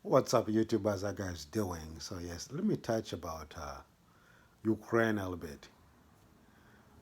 What's up, YouTubers? How guys doing? So yes, let me touch about Ukraine a little bit.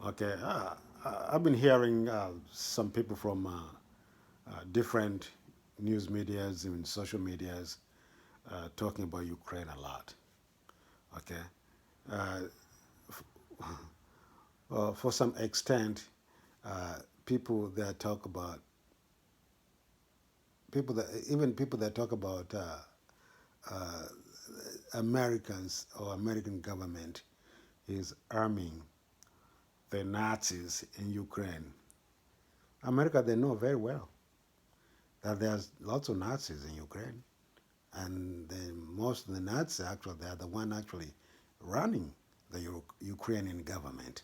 Okay, I've been hearing some people from different news medias and social medias talking about Ukraine a lot. Okay, uh, for some extent, people that talk about people that talk about uh, Americans or American government is arming the Nazis in Ukraine. America, they know very well that there's lots of Nazis in Ukraine, and most of the Nazis actually they are the one actually running the Ukrainian government.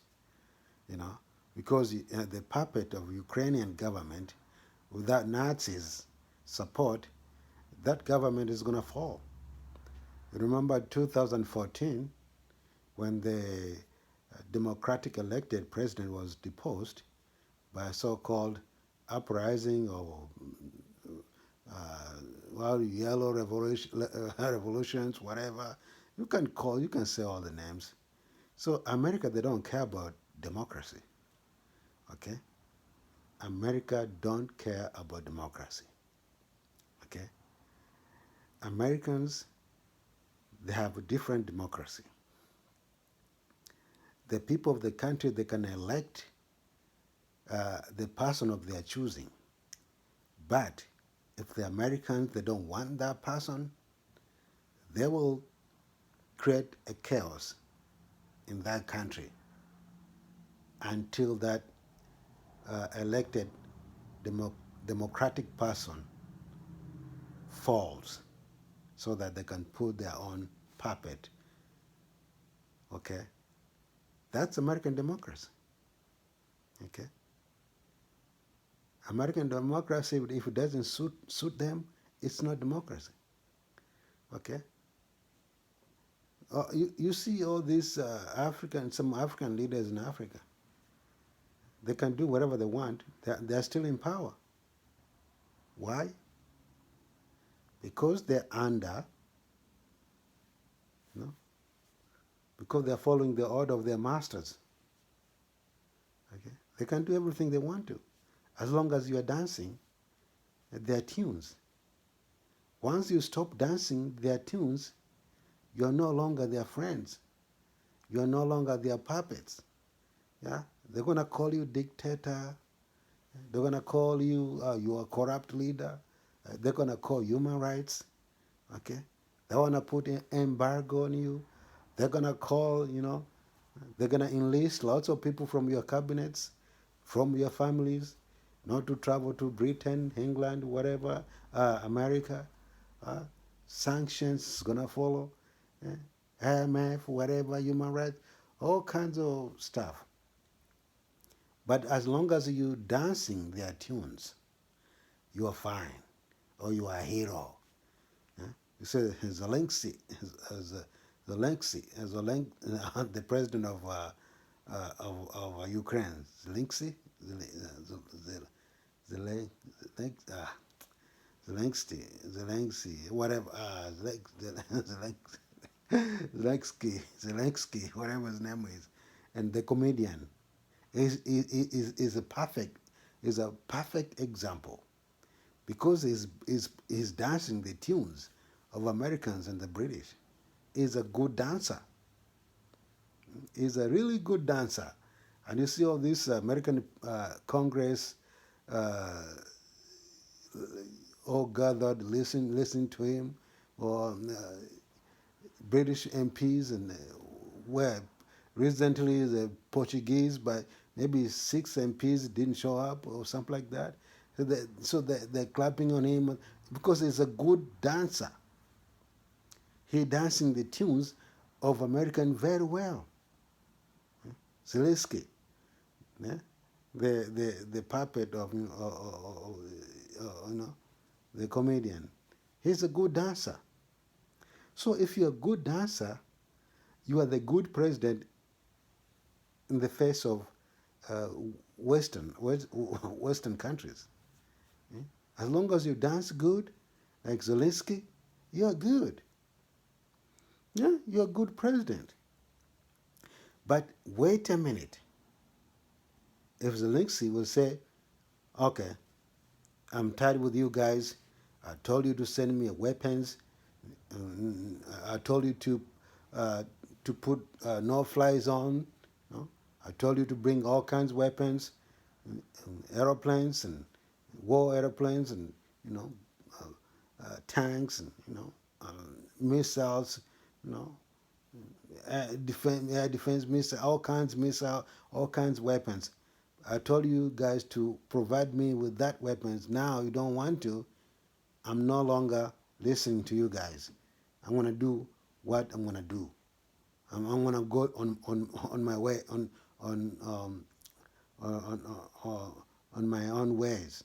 You know, because the puppet of Ukrainian government, without Nazis' support, that government is going to fall. Remember 2014 when the democratic elected president was deposed by a so-called uprising or uh, well, yellow revolutions, whatever. You can say all the names. So America, they don't care about democracy, okay? America don't care about democracy, okay? Americans, they have a different democracy. The people of the country, they can elect the person of their choosing. But if the Americans, they don't want that person, they will create a chaos in that country until that elected demo- democratic person falls so that they can put their own puppet. Okay? That's American democracy. Okay? American democracy, if it doesn't suit them, it's not democracy. Okay? You see all these some African leaders in Africa, they can do whatever they want. They're still in power. Why? Because they're under, you know, because they're following the order of their masters. Okay? They can do everything they want to, as long as you are dancing their tunes. Once you stop dancing their tunes, you are no longer their friends. You are no longer their puppets. Yeah, they're gonna call you dictator. They're gonna call you you are a corrupt leader. They're gonna call human rights. Okay, they wanna put an embargo on you. They're gonna call, you know, they're gonna enlist lots of people from your cabinets, from your families, not to travel to Britain, England, whatever, America. Uh, Sanctions gonna follow. Eh? IMF, whatever, human rights, all kinds of stuff. But as long as you dancing their tunes, you are fine, or you are a hero. Eh? You say Zelensky, the president of Ukraine, Zelensky, Zelensky, whatever, Zelensky, whatever his name is, and the comedian is a perfect example because he's dancing the tunes of Americans and the British. He's a good dancer. He's a really good dancer, and you see all this American Congress uh, all gathered listen to him, or British MPs and where recently the Portuguese, but maybe 6 MPs didn't show up or something like that. They're clapping on him because he's a good dancer. He dancing the tunes of American very well. Zelensky, yeah? the puppet of you know, the comedian. He's a good dancer. So if you're a good dancer, you are the good president in the face of uh, Western countries. Eh? As long as you dance good, like Zelensky, You're good. Yeah, you're a good president. But wait a minute. If Zelensky will say, okay, I'm tired with you guys. I told you to send me weapons. I told you uh, to put no-fly zone. No? I told you to bring all kinds of weapons, and aeroplanes and war aeroplanes, and you know tanks, and missiles. You know air defense missile, all kinds of missile, all kinds of weapons. I told you guys to provide me with that weapons. Now you don't want to. I'm no longer listening to you guys. I'm gonna do what I'm gonna do. I'm gonna go on my way on my own ways,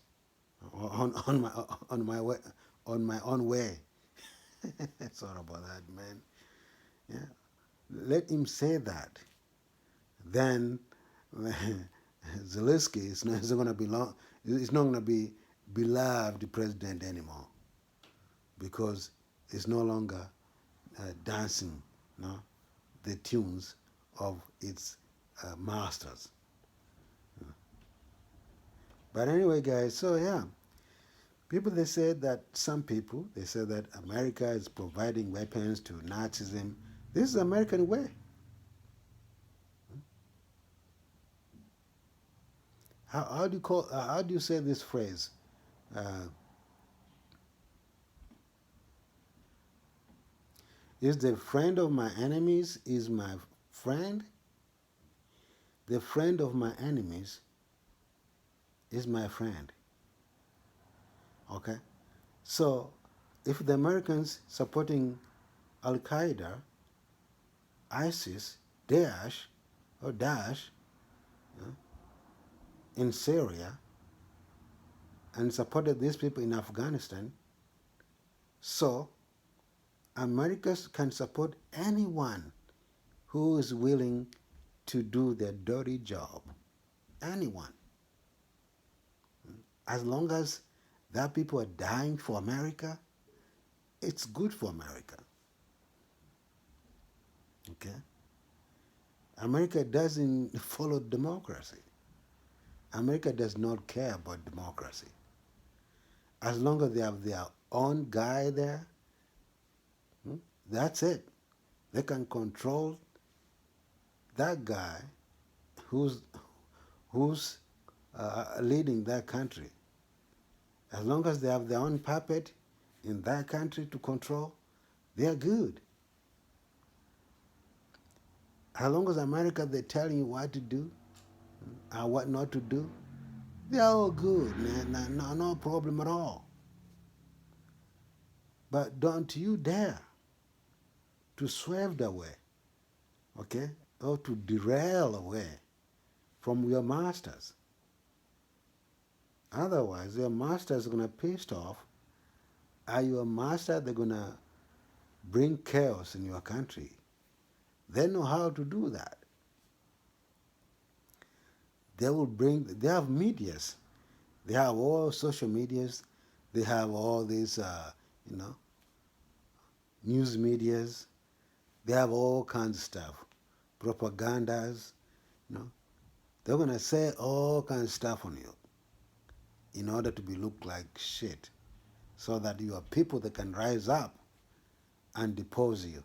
on my way on my own way. Sorry about that, man. Yeah, let him say that. Then Zelensky is not going to be long. It's not going to be beloved president anymore because it's no longer dancing, no, the tunes of its masters. But anyway, guys, so yeah, people they said that some people they said that America is providing weapons to Nazism. This is the American way. How do you call? How do you say this phrase? Uh, is the friend of my enemies is my friend? The friend of my enemies is my friend. Okay? So, if the Americans supporting Al Qaeda, ISIS, Daesh, or Daesh in Syria and supported these people in Afghanistan, so America can support anyone who is willing to do their dirty job. Anyone. As long as that people are dying for America, it's good for America. Okay? America doesn't follow democracy. America does not care about democracy. As long as they have their own guy there, that's it. They can control that guy who's leading that country. As long as they have their own puppet in that country to control, they are good. As long as America they're telling you what to do and what not to do, they are all good. No problem at all. But don't you dare to swerve away, okay, or to derail away from your masters. Otherwise, your masters are gonna pissed off. Are your master? They're gonna bring chaos in your country. They know how to do that. They will bring. They have medias. They have all social medias. They have all these, you know, news medias. They have all kinds of stuff, propagandas. You know, they're gonna say all kinds of stuff on you in order to be looked like shit, so that you are people that can rise up and depose you.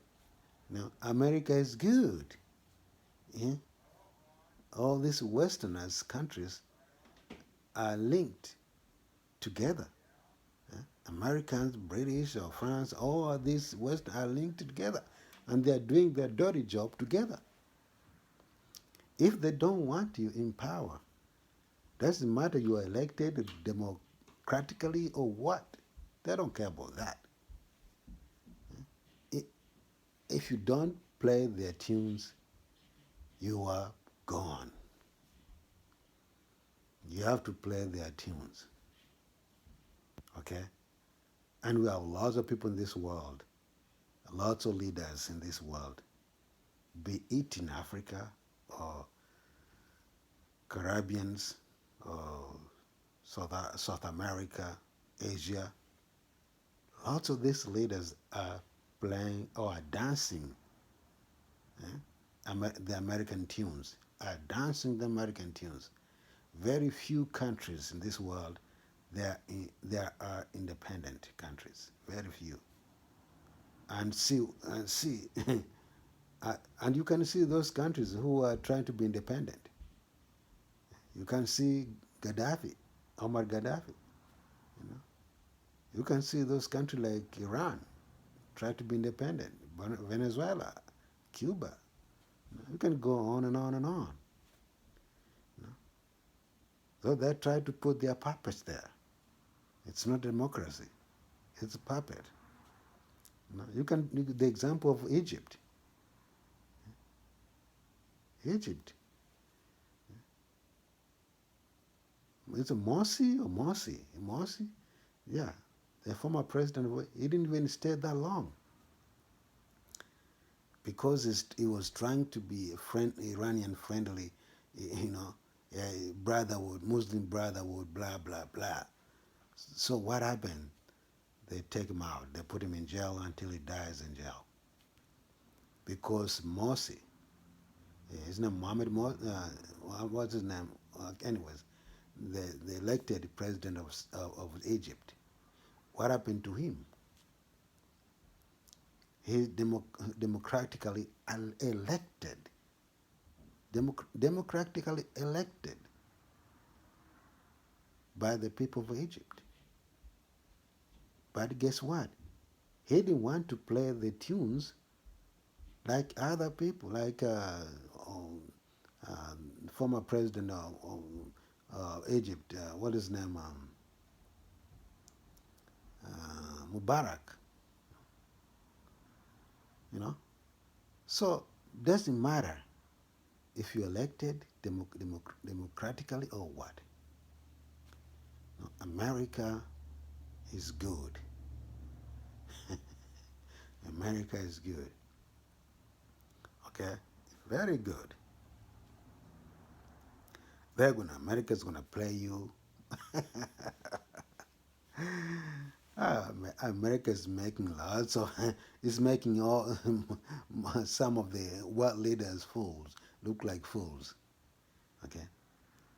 You know, America is good. Yeah? All these Westerners countries are linked together. Yeah? Americans, British, or France, all of these West are linked together, and they are doing their dirty job together. If they don't want you in power, doesn't matter you are elected democratically or what. They don't care about that. If you don't play their tunes, you are gone. You have to play their tunes. Okay? And we have lots of people in this world, lots of leaders in this world, be it in Africa or Caribbeans or South America, Asia, Lots of these leaders are playing or are dancing the American tunes, are dancing the American tunes. Very few countries in this world there are independent countries. Very few. And see, and you can see those countries who are trying to be independent. You can see Gaddafi, Omar Gaddafi. You know, you can see those countries like Iran try to be independent, Venezuela, Cuba. You can go on and on and on. You know. So they try to put their puppets there. It's not democracy. It's a puppet. You know. The example of Egypt. Egypt. It's a Morsi or Morsi. Morsi? Yeah. The former president, he didn't even stay that long because he was trying to be Iranian friendly, you know, brotherhood, Muslim brotherhood, blah, blah, blah. So what happened? They take him out. They put him in jail until he dies in jail. Because Morsi, his name Mohammed Morsi, what's his name? Anyways, the elected president of Egypt. What happened to him? He's democratically elected. Democratically elected by the people of Egypt. But guess what? He didn't want to play the tunes like other people, like former president of Egypt, what is his name? Mubarak, you know. So doesn't matter if you're elected democratically or what. No, America is good. America is good. Okay, very good. America's gonna play you. America is making lots of, is making all some of the world leaders fools, look like fools. Okay,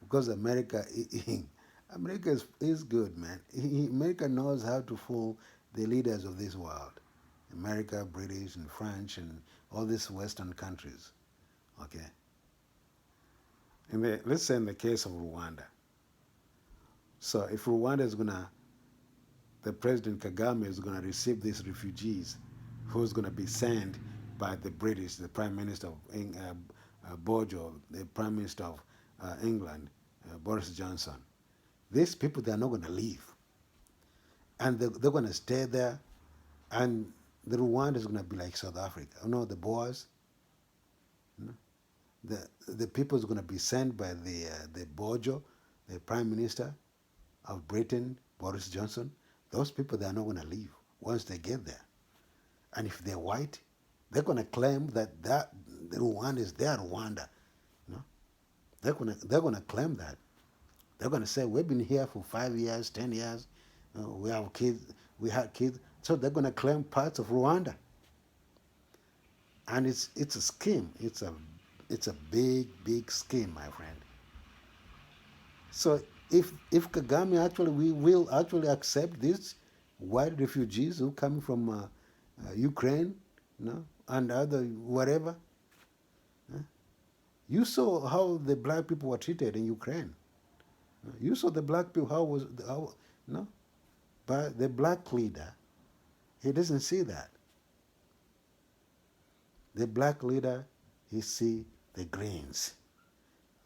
because America is good, man. America knows how to fool the leaders of this world. America, British, and French, and all these Western countries. Okay. Let's say in the case of Rwanda. So if Rwanda is gonna, the President Kagame is gonna receive these refugees, who's gonna be sent by the British, the Prime Minister of Bojo, the Prime Minister of England, Boris Johnson. These people, they're not gonna leave, and they're gonna stay there, and the Rwanda is gonna be like South Africa. You know, the boys. You know? The people is going to be sent by the Bojo, the Prime Minister of Britain, Boris Johnson. Those people, they are not going to leave once they get there. And if they're white, they're going to claim that the Rwanda is their Rwanda. You know? They're going to claim that. They're going to say, we've been here for 5 years, 10 years. We have kids. We had kids. So they're going to claim parts of Rwanda. And it's a scheme. It's a big scheme, my friend. So if Kagame actually we will actually accept these white refugees who come from Ukraine, you know, and other whatever, you saw how the black people were treated in Ukraine. You saw the black people how no, but the black leader, he doesn't see that. The black leader, he see the greens,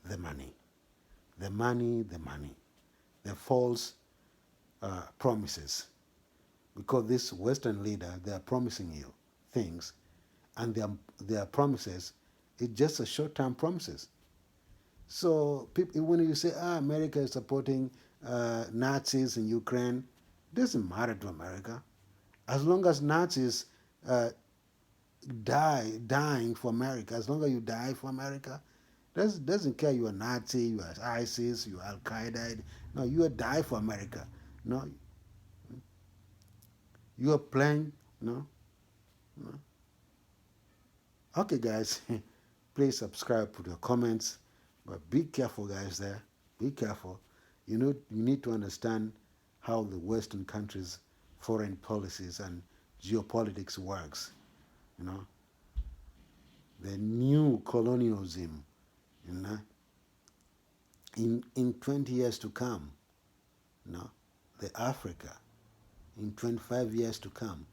the money, the money, the false promises. Because this Western leader, they are promising you things, and their promises is just a short-term promises. So people, when you say, America is supporting Nazis in Ukraine, it doesn't matter to America. As long as Nazis dying for America, as long as you die for America, doesn't care you're a Nazi, you are ISIS, you are Al Qaeda. No, you die for America. No, You are playing, no? Okay, guys, please subscribe, put your comments, but be careful, guys. There, be careful. You need to understand how the Western countries' foreign policies and geopolitics works. You know, the new colonialism. You know, in 20 years to come, you know, the Africa in 25 years to come,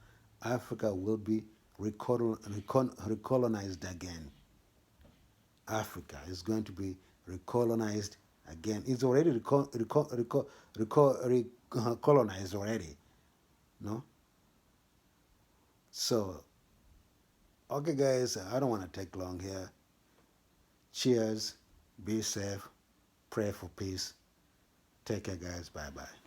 Africa will be recolonized again. Africa is going to be recolonized again. It's already colonized already. No? So, okay, guys, I don't want to take long here. Cheers. Be safe. Pray for peace. Take care, guys. Bye bye.